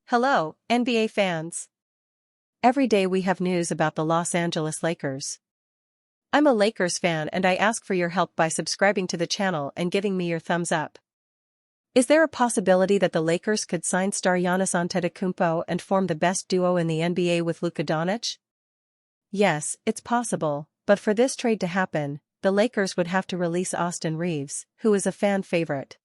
Hello, NBA fans. Every day we have news about the Los Angeles Lakers. I'm a Lakers fan and I ask for your help by subscribing to the channel and giving me your thumbs up. Is there a possibility that the Lakers could sign star Giannis Antetokounmpo and form the best duo in the NBA with Luka Doncic? Yes, it's possible, but for this trade to happen, the Lakers would have to release Austin Reaves, who is a fan favorite.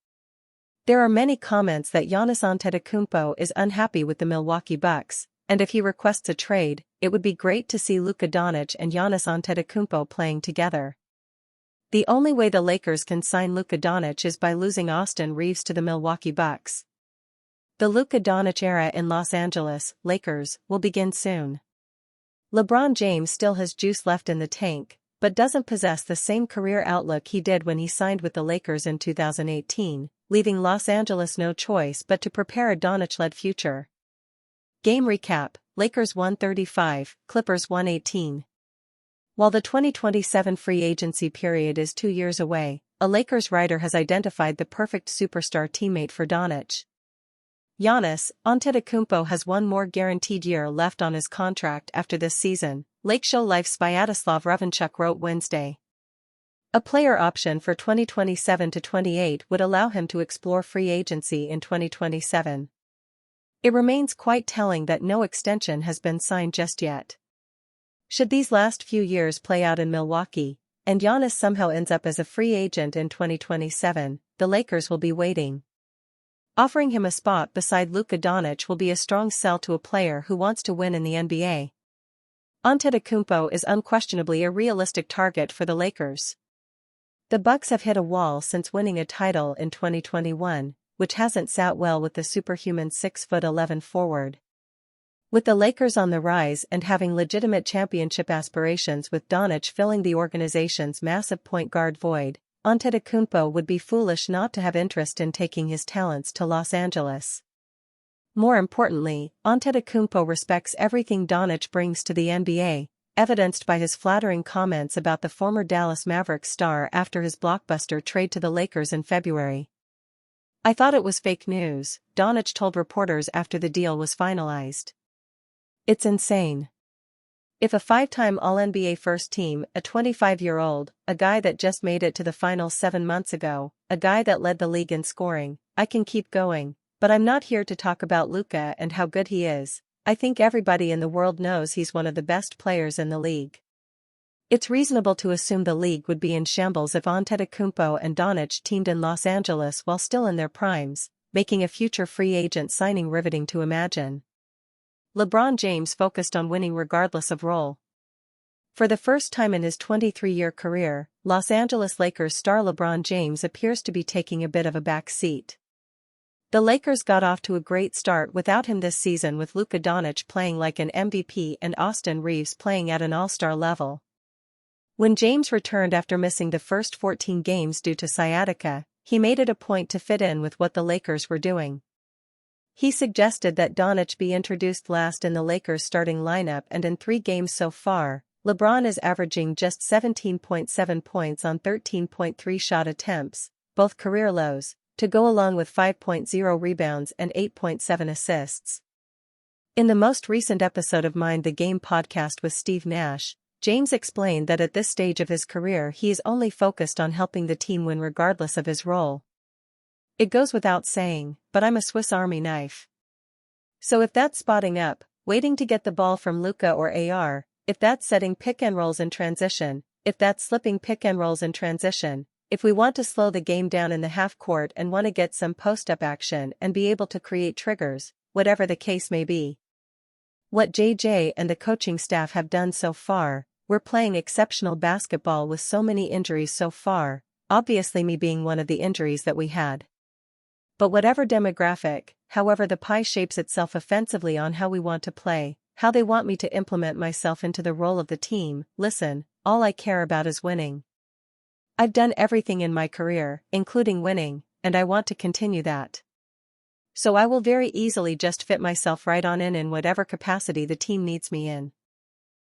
There are many comments that Giannis Antetokounmpo is unhappy with the Milwaukee Bucks, and if he requests a trade, it would be great to see Luka Doncic and Giannis Antetokounmpo playing together. The only way the Lakers can sign Luka Doncic is by losing Austin Reaves to the Milwaukee Bucks. The Luka Doncic era in Los Angeles Lakers will begin soon. LeBron James still has juice left in the tank, but doesn't possess the same career outlook he did when he signed with the Lakers in 2018. Leaving Los Angeles no choice but to prepare a Doncic-led future. Game recap: Lakers 135, Clippers 118. While the 2027 free agency period is 2 years away, a Lakers writer has identified the perfect superstar teammate for Doncic. Giannis Antetokounmpo has one more guaranteed year left on his contract after this season, Lake Show Life's Sviatoslav Ravenchuk wrote Wednesday. A player option for 2027-28 would allow him to explore free agency in 2027. It remains quite telling that no extension has been signed just yet. Should these last few years play out in Milwaukee, and Giannis somehow ends up as a free agent in 2027, the Lakers will be waiting. Offering him a spot beside Luka Doncic will be a strong sell to a player who wants to win in the NBA. Antetokounmpo is unquestionably a realistic target for the Lakers. The Bucks have hit a wall since winning a title in 2021, which hasn't sat well with the superhuman 6'11" forward. With the Lakers on the rise and having legitimate championship aspirations with Doncic filling the organization's massive point guard void, Antetokounmpo would be foolish not to have interest in taking his talents to Los Angeles. More importantly, Antetokounmpo respects everything Doncic brings to the NBA, evidenced by his flattering comments about the former Dallas Mavericks star after his blockbuster trade to the Lakers in February. "I thought it was fake news," Doncic told reporters after the deal was finalized. "It's insane. If a 5-time All-NBA first team, a 25-year-old, a guy that just made it to the finals 7 months ago, a guy that led the league in scoring, I can keep going, but I'm not here to talk about Luka and how good he is. I think everybody in the world knows he's one of the best players in the league. It's reasonable to assume the league would be in shambles if Antetokounmpo and Doncic teamed in Los Angeles while still in their primes, making a future free agent signing riveting to imagine." LeBron James focused on winning regardless of role. For the first time in his 23-year career, Los Angeles Lakers star LeBron James appears to be taking a bit of a back seat. The Lakers got off to a great start without him this season, with Luka Doncic playing like an MVP and Austin Reaves playing at an all-star level. When James returned after missing the first 14 games due to sciatica, he made it a point to fit in with what the Lakers were doing. He suggested that Doncic be introduced last in the Lakers starting lineup, and in 3 games so far, LeBron is averaging just 17.7 points on 13.3 shot attempts, both career lows, to go along with 5.0 rebounds and 8.7 assists. In the most recent episode of Mind the Game podcast with Steve Nash, James explained that at this stage of his career he is only focused on helping the team win regardless of his role. "It goes without saying, but I'm a Swiss Army knife. So if that's spotting up, waiting to get the ball from Luka or AR, if that's setting pick and rolls in transition, if that's slipping pick and rolls in transition, if we want to slow the game down in the half court and want to get some post-up action and be able to create triggers, whatever the case may be. What JJ and the coaching staff have done so far, we're playing exceptional basketball with so many injuries so far, obviously me being one of the injuries that we had. But whatever demographic, however the pie shapes itself offensively on how we want to play, how they want me to implement myself into the role of the team, listen, all I care about is winning. I've done everything in my career, including winning, and I want to continue that. So I will very easily just fit myself right on in whatever capacity the team needs me in.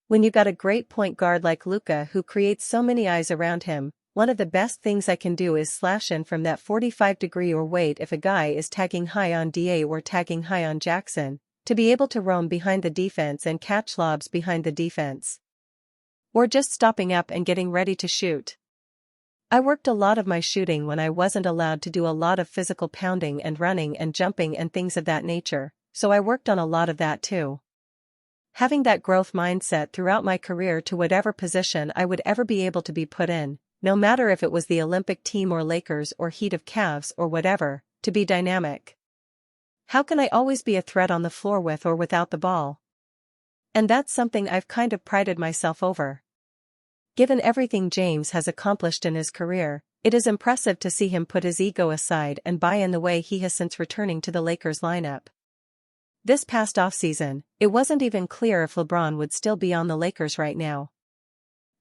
When you got a great point guard like Luka who creates so many eyes around him, one of the best things I can do is slash in from that 45-degree or wait if a guy is tagging high on DA or tagging high on Jackson, to be able to roam behind the defense and catch lobs behind the defense. Or just stopping up and getting ready to shoot. I worked a lot of my shooting when I wasn't allowed to do a lot of physical pounding and running and jumping and things of that nature, so I worked on a lot of that too. Having that growth mindset throughout my career to whatever position I would ever be able to be put in, no matter if it was the Olympic team or Lakers or Heat of Cavs or whatever, to be dynamic. How can I always be a threat on the floor with or without the ball? And that's something I've kind of prided myself over. Given everything James has accomplished in his career, it is impressive to see him put his ego aside and buy in the way he has since returning to the Lakers lineup. This past offseason, it wasn't even clear if LeBron would still be on the Lakers right now.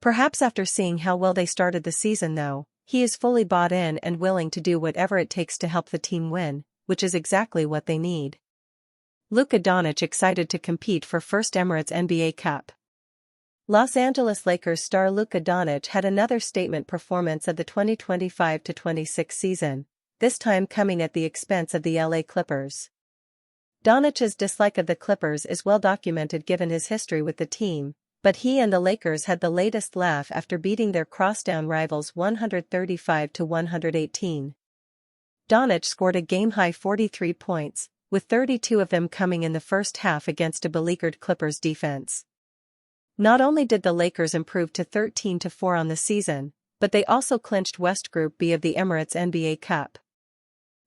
Perhaps after seeing how well they started the season though, he is fully bought in and willing to do whatever it takes to help the team win, which is exactly what they need. Luka Doncic excited to compete for first Emirates NBA Cup. Los Angeles Lakers star Luka Doncic had another statement performance of the 2025-26 season, this time coming at the expense of the LA Clippers. Doncic's dislike of the Clippers is well documented given his history with the team, but he and the Lakers had the latest laugh after beating their crosstown rivals 135-118. Doncic scored a game-high 43 points, with 32 of them coming in the first half against a beleaguered Clippers defense. Not only did the Lakers improve to 13-4 on the season, but they also clinched West Group B of the Emirates NBA Cup.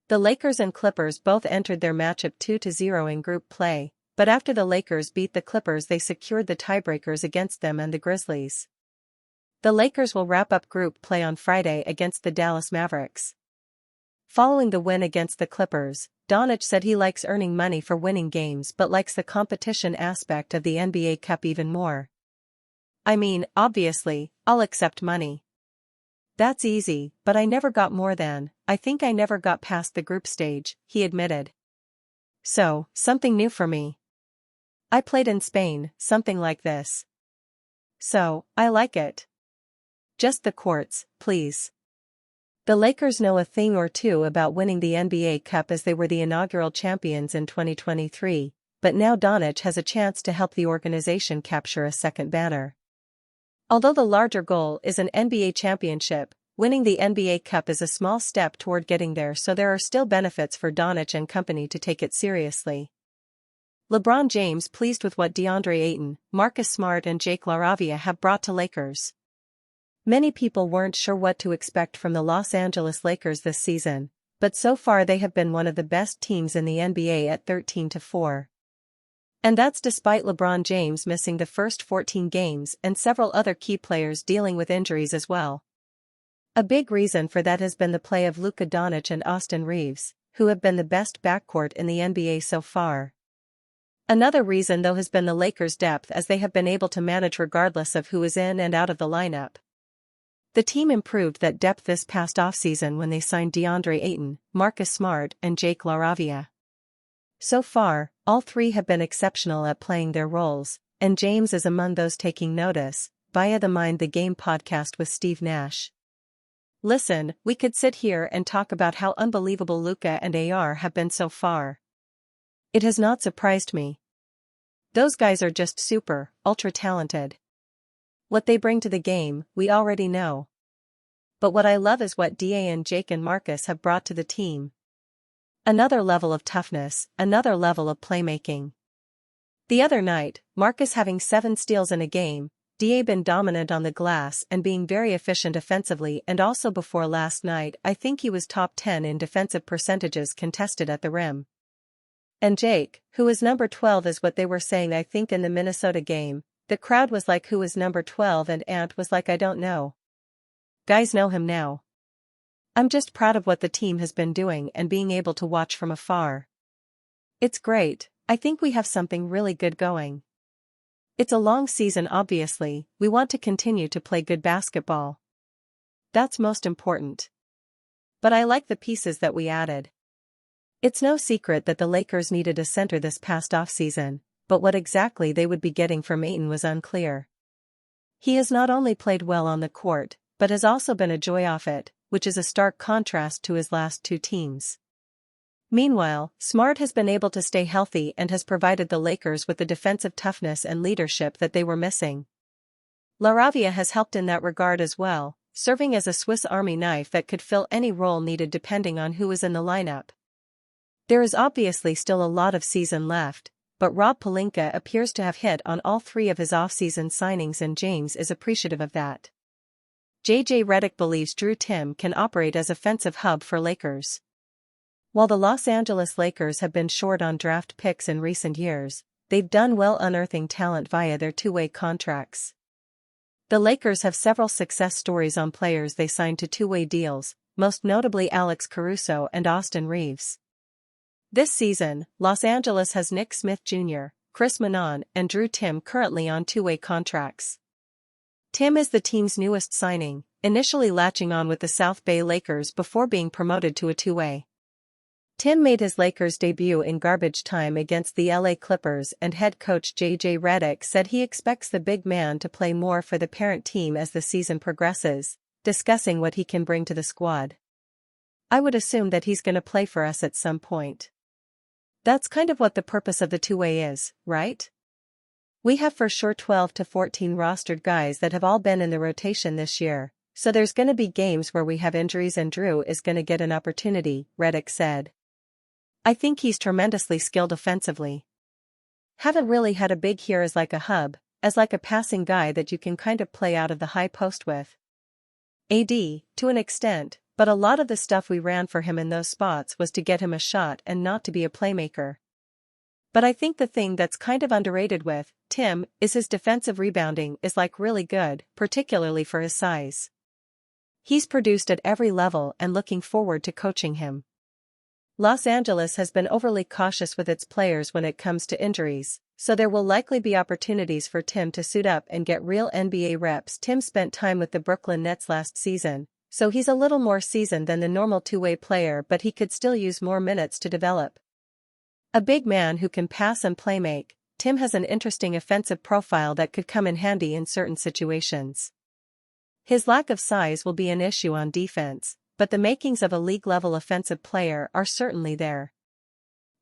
The Lakers and Clippers both entered their matchup 2-0 in group play, but after the Lakers beat the Clippers they secured the tiebreakers against them and the Grizzlies. The Lakers will wrap up group play on Friday against the Dallas Mavericks. Following the win against the Clippers, Doncic said he likes earning money for winning games but likes the competition aspect of the NBA Cup even more. I mean, obviously, I'll accept money. That's easy, but I never got more than, I think I never got past the group stage, he admitted. So, something new for me. I played in Spain, something like this. So, I like it. Just the courts, please. The Lakers know a thing or two about winning the NBA Cup as they were the inaugural champions in 2023, but now Doncic has a chance to help the organization capture a second banner. Although the larger goal is an NBA championship, winning the NBA Cup is a small step toward getting there, so there are still benefits for Doncic and company to take it seriously. LeBron James pleased with what DeAndre Ayton, Marcus Smart and Jake LaRavia have brought to Lakers. Many people weren't sure what to expect from the Los Angeles Lakers this season, but so far they have been one of the best teams in the NBA at 13-4. And that's despite LeBron James missing the first 14 games and several other key players dealing with injuries as well. A big reason for that has been the play of Luka Doncic and Austin Reaves, who have been the best backcourt in the NBA so far. Another reason though has been the Lakers' depth, as they have been able to manage regardless of who is in and out of the lineup. The team improved that depth this past offseason when they signed DeAndre Ayton, Marcus Smart and Jake LaRavia. So far, all three have been exceptional at playing their roles, and James is among those taking notice, via the Mind the Game podcast with Steve Nash. Listen, we could sit here and talk about how unbelievable Luka and AR have been so far. It has not surprised me. Those guys are just super, ultra talented. What they bring to the game, we already know. But what I love is what DA and Jake and Marcus have brought to the team. Another level of toughness, another level of playmaking. The other night, Marcus having 7 steals in a game, DA been dominant on the glass and being very efficient offensively, and also before last night I think he was top 10 in defensive percentages contested at the rim. And Jake, who is number 12 is what they were saying I think in the Minnesota game, the crowd was like who is number 12 and Ant was like I don't know. Guys know him now. I'm just proud of what the team has been doing and being able to watch from afar. It's great, I think we have something really good going. It's a long season obviously, we want to continue to play good basketball. That's most important. But I like the pieces that we added. It's no secret that the Lakers needed a center this past offseason, but what exactly they would be getting from Ayton was unclear. He has not only played well on the court, but has also been a joy off it, which is a stark contrast to his last two teams. Meanwhile, Smart has been able to stay healthy and has provided the Lakers with the defensive toughness and leadership that they were missing. LaRavia has helped in that regard as well, serving as a Swiss Army knife that could fill any role needed depending on who is in the lineup. There is obviously still a lot of season left, but Rob Pelinka appears to have hit on all three of his off-season signings and James is appreciative of that. JJ Redick believes Drew Timm can operate as offensive hub for Lakers. While the Los Angeles Lakers have been short on draft picks in recent years, they've done well unearthing talent via their two-way contracts. The Lakers have several success stories on players they signed to two-way deals, most notably Alex Caruso and Austin Reaves. This season, Los Angeles has Nick Smith Jr., Chris Manon, and Drew Timm currently on two-way contracts. Timm is the team's newest signing, initially latching on with the South Bay Lakers before being promoted to a two-way. Timm made his Lakers debut in garbage time against the LA Clippers, and head coach JJ Redick said he expects the big man to play more for the parent team as the season progresses, discussing what he can bring to the squad. "I would assume that he's gonna play for us at some point. That's kind of what the purpose of the two-way is, right? We have for sure 12 to 14 rostered guys that have all been in the rotation this year, so there's gonna be games where we have injuries and Drew is gonna get an opportunity," Redick said. "I think he's tremendously skilled offensively. Haven't really had a big here as like a hub, as like a passing guy that you can kind of play out of the high post with. AD, to an extent, but a lot of the stuff we ran for him in those spots was to get him a shot and not to be a playmaker. But I think the thing that's kind of underrated with Timm is his defensive rebounding is like really good, particularly for his size. He's produced at every level and looking forward to coaching him." Los Angeles has been overly cautious with its players when it comes to injuries, so there will likely be opportunities for Timm to suit up and get real NBA reps. Timm spent time with the Brooklyn Nets last season, so he's a little more seasoned than the normal two-way player, but he could still use more minutes to develop. A big man who can pass and playmake, Timm has an interesting offensive profile that could come in handy in certain situations. His lack of size will be an issue on defense, but the makings of a league-level offensive player are certainly there.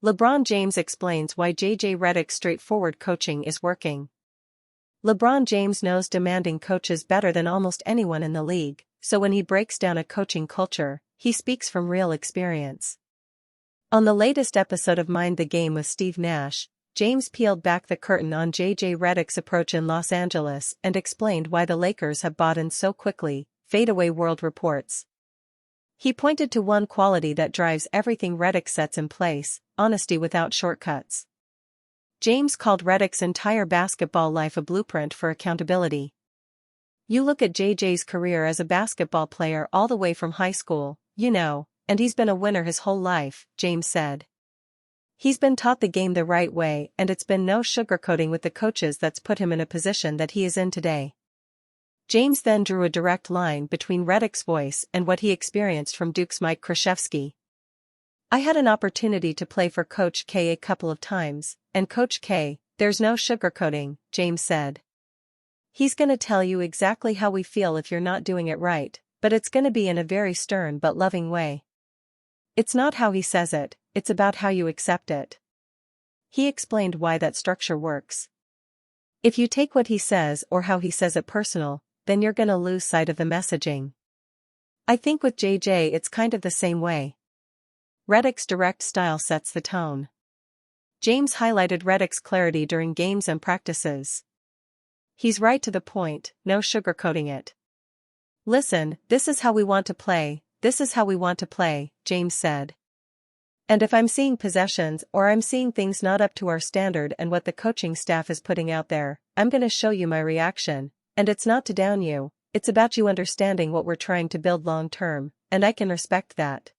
LeBron James explains why JJ Redick's straightforward coaching is working. LeBron James knows demanding coaches better than almost anyone in the league, so when he breaks down a coaching culture, he speaks from real experience. On the latest episode of Mind the Game with Steve Nash, James peeled back the curtain on JJ Redick's approach in Los Angeles and explained why the Lakers have bought in so quickly, Fadeaway World reports. He pointed to one quality that drives everything Redick sets in place: honesty without shortcuts. James called Redick's entire basketball life a blueprint for accountability. "You look at JJ's career as a basketball player all the way from high school, and he's been a winner his whole life," James said. "He's been taught the game the right way, and it's been no sugarcoating with the coaches that's put him in a position that he is in today." James then drew a direct line between Redick's voice and what he experienced from Duke's Mike Krzyzewski. "I had an opportunity to play for Coach K a couple of times, and Coach K, there's no sugarcoating," James said. "He's gonna tell you exactly how we feel if you're not doing it right, but it's gonna be in a very stern but loving way. It's not how he says it, it's about how you accept it." He explained why that structure works. If you take what he says or how he says it personal, then you're gonna lose sight of the messaging. I think with JJ it's kind of the same way. Redick's direct style sets the tone. James highlighted Redick's clarity during games and practices. "He's right to the point, no sugarcoating it. Listen, this is how we want to play, this is how we want to play," James said. "And if I'm seeing possessions or I'm seeing things not up to our standard and what the coaching staff is putting out there, I'm gonna show you my reaction, and it's not to down you, it's about you understanding what we're trying to build long term, and I can respect that."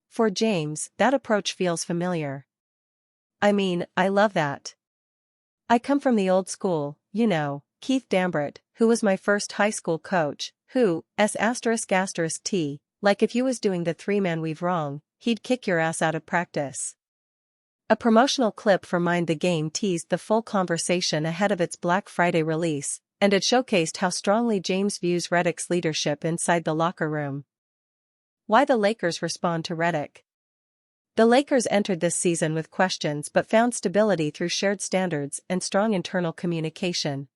For James, that approach feels familiar. "I mean, I love that. I come from the old school, Keith Dambrett, who was my first high school coach, who, ***T, like if you was doing the three-man weave wrong, he'd kick your ass out of practice." A promotional clip for Mind the Game teased the full conversation ahead of its Black Friday release, and it showcased how strongly James views Redick's leadership inside the locker room. Why the Lakers respond to Redick. The Lakers entered this season with questions but found stability through shared standards and strong internal communication.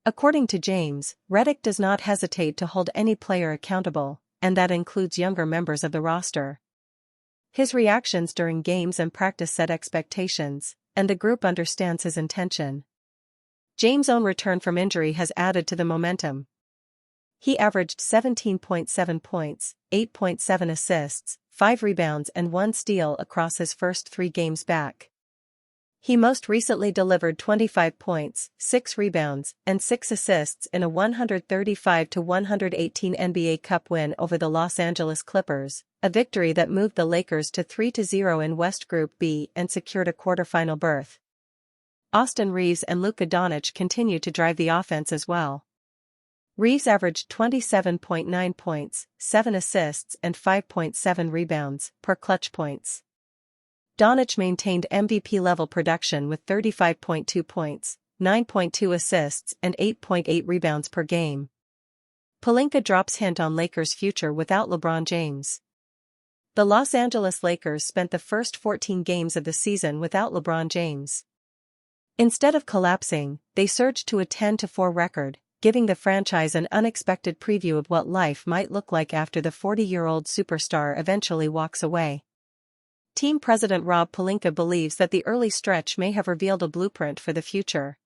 According to James, Redick does not hesitate to hold any player accountable, and that includes younger members of the roster. His reactions during games and practice set expectations, and the group understands his intention. James' own return from injury has added to the momentum. He averaged 17.7 points, 8.7 assists, 5 rebounds and 1 steal across his first 3 games back. He most recently delivered 25 points, 6 rebounds, and 6 assists in a 135-118 NBA Cup win over the Los Angeles Clippers, a victory that moved the Lakers to 3-0 in West Group B and secured a quarterfinal berth. Austin Reaves and Luka Doncic continue to drive the offense as well. Reaves averaged 27.9 points, 7 assists and 5.7 rebounds per clutch points. Doncic maintained MVP-level production with 35.2 points, 9.2 assists and 8.8 rebounds per game. Pelinka drops hint on Lakers' future without LeBron James. The Los Angeles Lakers spent the first 14 games of the season without LeBron James. Instead of collapsing, they surged to a 10-4 record, giving the franchise an unexpected preview of what life might look like after the 40-year-old superstar eventually walks away. Team president Rob Pelinka believes that the early stretch may have revealed a blueprint for the future.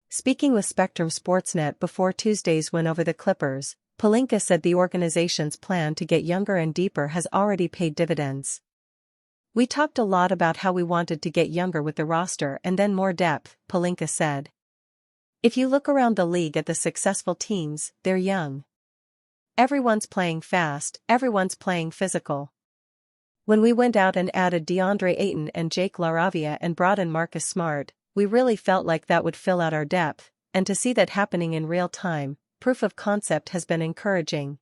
Speaking with Spectrum Sportsnet before Tuesday's win over the Clippers, Pelinka said the organization's plan to get younger and deeper has already paid dividends. "We talked a lot about how we wanted to get younger with the roster and then more depth," Pelinka said. "If you look around the league at the successful teams, they're young. Everyone's playing fast, everyone's playing physical. When we went out and added DeAndre Ayton and Jake LaRavia and brought in Marcus Smart, we really felt like that would fill out our depth, and to see that happening in real time, proof of concept has been encouraging.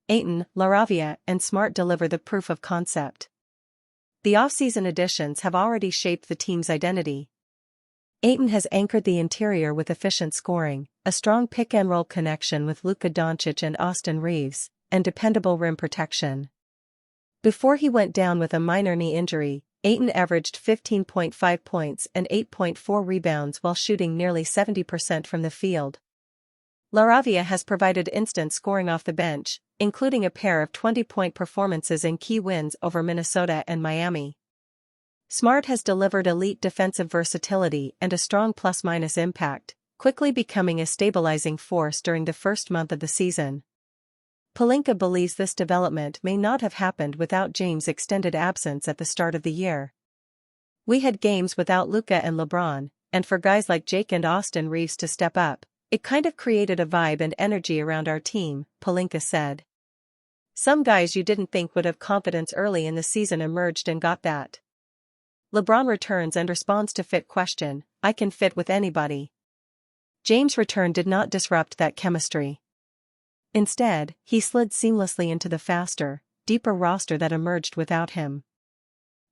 Ayton, LaRavia, and Smart deliver the proof of concept. The offseason additions have already shaped the team's identity. Ayton has anchored the interior with efficient scoring, a strong pick-and-roll connection with Luka Doncic and Austin Reaves, and dependable rim protection. Before he went down with a minor knee injury, Ayton averaged 15.5 points and 8.4 rebounds while shooting nearly 70% from the field. LaRavia has provided instant scoring off the bench, including a pair of 20-point performances in key wins over Minnesota and Miami. Smart has delivered elite defensive versatility and a strong plus-minus impact, quickly becoming a stabilizing force during the first month of the season. Pelinka believes this development may not have happened without James' extended absence at the start of the year. "We had games without Luka and LeBron, and for guys like Jake and Austin Reaves to step up, it kind of created a vibe and energy around our team," Pelinka said. "Some guys you didn't think would have confidence early in the season emerged and got that. LeBron returns and responds to fit question, 'I can fit with anybody.' James' return did not disrupt that chemistry. Instead, he slid seamlessly into the faster, deeper roster that emerged without him.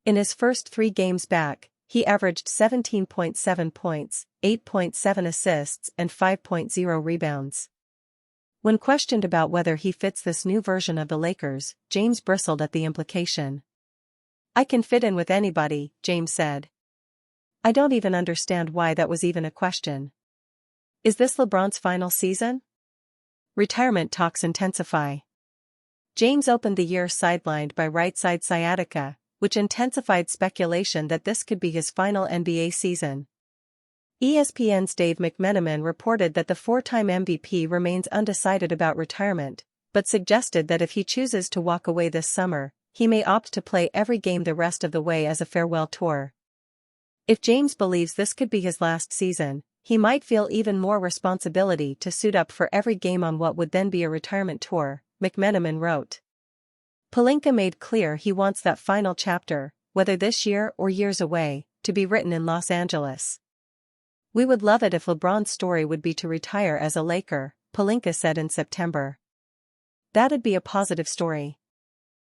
In his first 3 games back, he averaged 17.7 points, 8.7 assists and 5.0 rebounds. When questioned about whether he fits this new version of the Lakers, James bristled at the implication. "I can fit in with anybody," James said. "I don't even understand why that was even a question. Is this LeBron's final season?" Retirement talks intensify. James opened the year sidelined by right-side sciatica, which intensified speculation that this could be his final NBA season. ESPN's Dave McMenamin reported that the 4-time MVP remains undecided about retirement, but suggested that if he chooses to walk away this summer, he may opt to play every game the rest of the way as a farewell tour. If James believes this could be his last season, he might feel even more responsibility to suit up for every game on what would then be a retirement tour, McMenamin wrote. Pelinka made clear he wants that final chapter, whether this year or years away, to be written in Los Angeles. "We would love it if LeBron's story would be to retire as a Laker," Pelinka said in September. "That'd be a positive story.